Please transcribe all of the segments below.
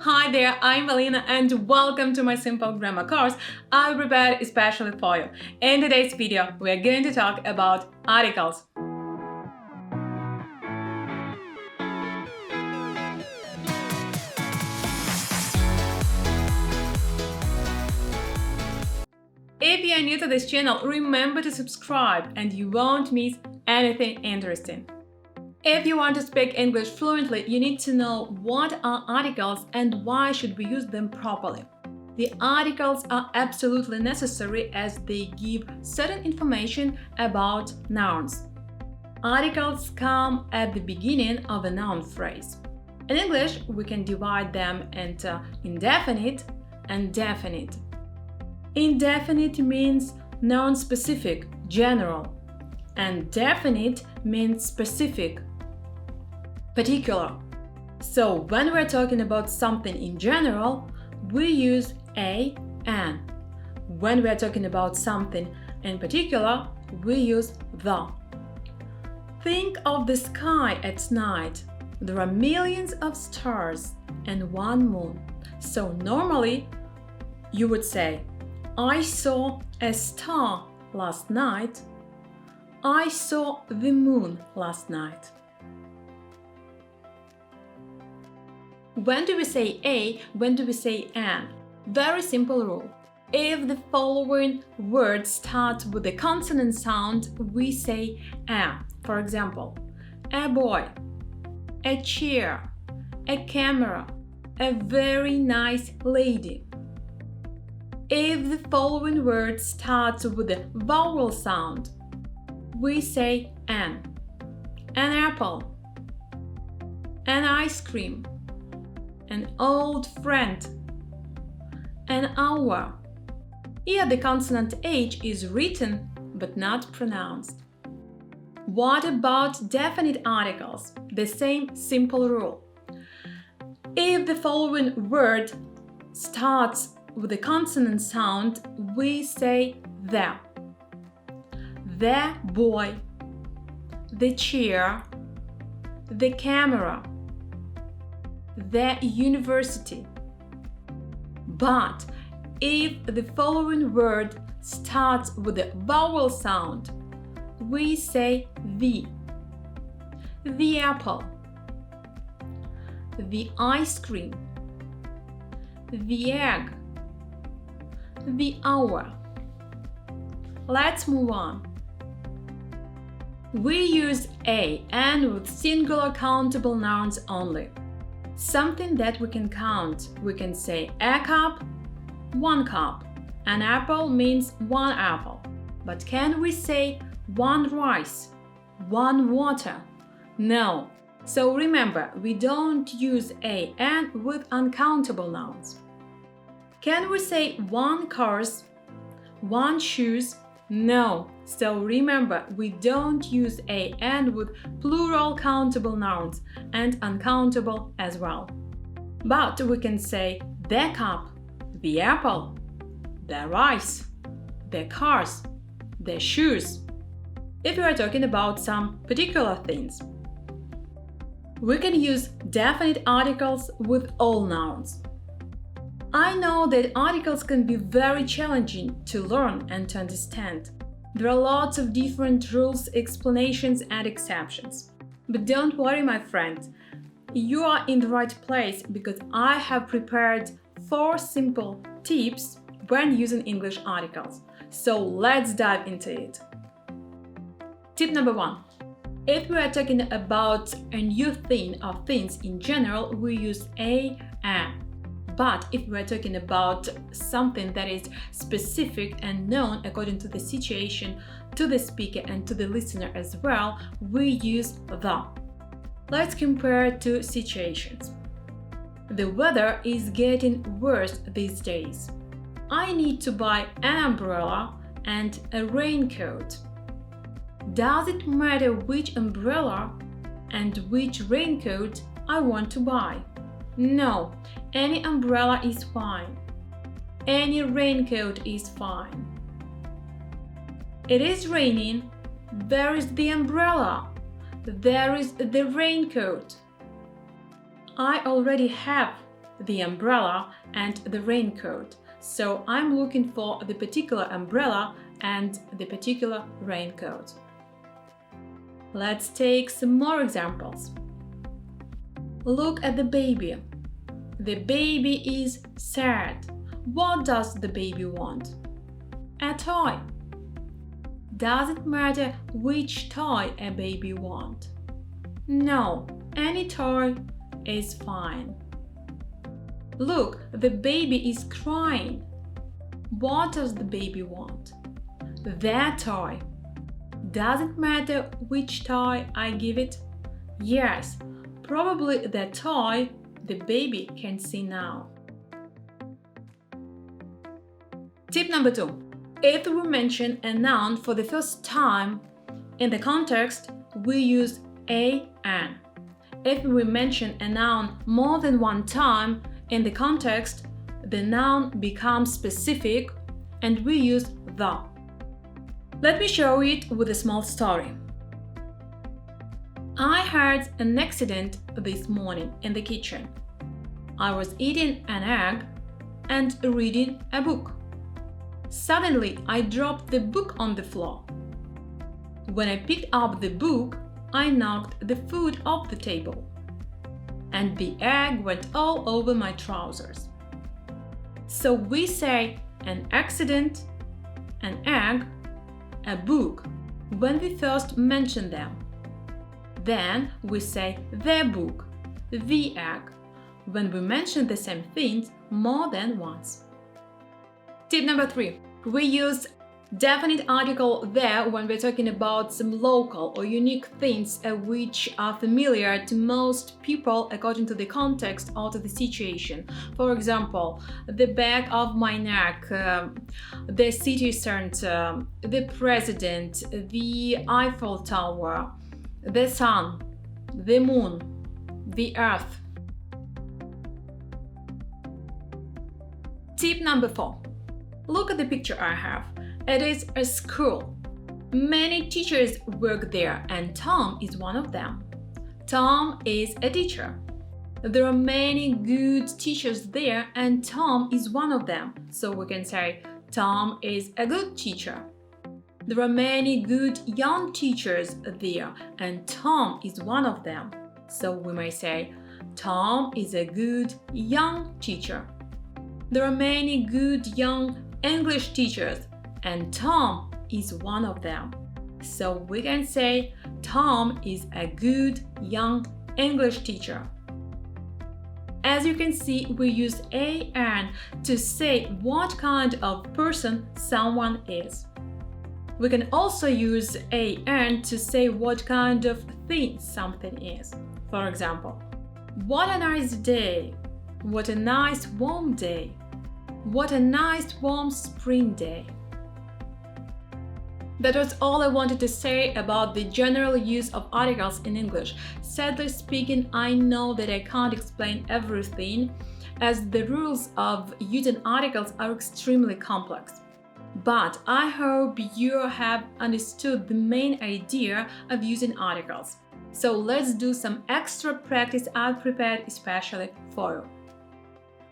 Hi there, I'm Alina and welcome to my simple grammar course I prepared especially for you. In today's video, we are going to talk about articles. If you are new to this channel, remember to subscribe and you won't miss anything interesting. If you want to speak English fluently, you need to know what are articles and why should we use them properly. The articles are absolutely necessary as they give certain information about nouns. Articles come at the beginning of a noun phrase. In English, we can divide them into indefinite and definite. Indefinite means non-specific, general, and definite means specific, particular. So when we're talking about something in general, we use a, an. When we're talking about something in particular, we use the. Think of the sky at night. There are millions of stars and one moon. So normally, you would say, I saw a star last night. I saw the moon last night. When do we say a? When do we say an? Very simple rule. If the following word starts with a consonant sound, we say a. For example, a boy, a chair, a camera, a very nice lady. If the following word starts with a vowel sound, we say an apple, an ice cream, an old friend, an hour. Here the consonant H is written but not pronounced. What about definite articles? The same simple rule. If the following word starts with a consonant sound, we say the. The boy, the chair, the camera, the university. But if the following word starts with a vowel sound, we say the apple, the ice cream, the egg, the hour. Let's move on. We use a and with singular countable nouns only. Something that we can count. We can say a cup, one cup. An apple means one apple. But can we say one rice, one water? No. So remember, we don't use a and with uncountable nouns. Can we say one cars, one shoes? No. So remember, we don't use a and with plural countable nouns and uncountable as well. But we can say the cup, the apple, the rice, the cars, the shoes. If we are talking about some particular things, we can use definite articles with all nouns. I know that articles can be very challenging to learn and to understand. There are lots of different rules, explanations, and exceptions. But don't worry, my friend. You are in the right place because I have prepared 4 simple tips when using English articles. So let's dive into it. Tip number 1. If we are talking about a new thing or things in general, we use a, an. But if we're talking about something that is specific and known according to the situation, to the speaker and to the listener as well, we use the. Let's compare 2 situations. The weather is getting worse these days. I need to buy an umbrella and a raincoat. Does it matter which umbrella and which raincoat I want to buy? No, any umbrella is fine. Any raincoat is fine. It is raining. There is the umbrella. There is the raincoat. I already have the umbrella, and the raincoat. So I'm looking for the particular umbrella and the particular raincoat. Let's take some more examples. Look at the baby. The baby is sad. What does the baby want? A toy. Does it matter which toy a baby wants? No, any toy is fine. Look, the baby is crying. What does the baby want? That toy. Does it matter which toy I give it? Yes, probably the toy the baby can see now. Tip number 2. If we mention a noun for the first time in the context, we use an. If we mention a noun more than one time in the context, the noun becomes specific and we use the. Let me show it with a small story. I had an accident this morning in the kitchen. I was eating an egg and reading a book. Suddenly, I dropped the book on the floor. When I picked up the book, I knocked the food off the table, and the egg went all over my trousers. So we say an accident, an egg, a book when we first mention them. Then we say the book, the egg, when we mention the same things more than once. Tip number 3. We use definite article there when we're talking about some local or unique things which are familiar to most people according to the context or to the situation. For example, the back of my neck, the city center, the president, the Eiffel Tower, the sun, the moon, the earth. Tip number 4. Look at the picture I have. It is a school. Many teachers work there and Tom is one of them. Tom is a teacher. There are many good teachers there and Tom is one of them. So we can say Tom is a good teacher. There are many good young teachers there and Tom is one of them. So we may say Tom is a good young teacher. There are many good young English teachers and Tom is one of them. So we can say Tom is a good young English teacher. As you can see, we use an to say what kind of person someone is. We can also use an to say what kind of thing something is. For example, what a nice day! What a nice warm day! What a nice warm spring day! That was all I wanted to say about the general use of articles in English. Sadly speaking, I know that I can't explain everything as the rules of using articles are extremely complex. But I hope you have understood the main idea of using articles. So let's do some extra practice I've prepared especially for you.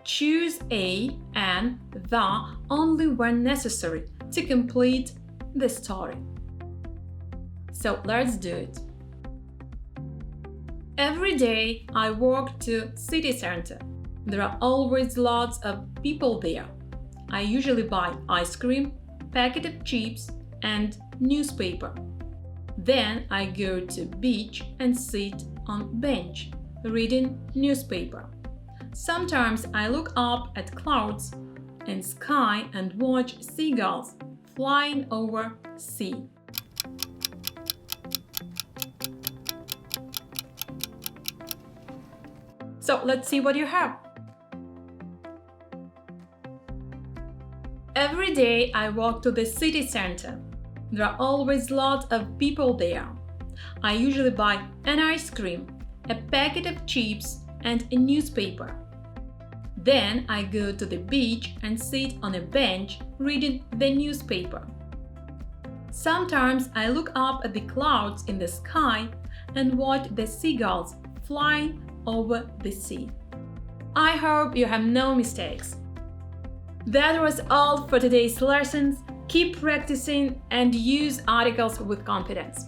Choose a and the only when necessary to complete the story. So let's do it. Every day I walk to city center. There are always lots of people there. I usually buy ice cream, packet of chips and newspaper. Then I go to beach and sit on bench reading newspaper. Sometimes I look up at clouds and sky and watch seagulls flying over sea. So let's see what you have. Every day I walk to the city center. There are always lots of people there. I usually buy an ice cream, a packet of chips and a newspaper. Then I go to the beach and sit on a bench reading the newspaper. Sometimes I look up at the clouds in the sky and watch the seagulls flying over the sea. I hope you have no mistakes. That was all for today's lessons. Keep practicing and use articles with confidence.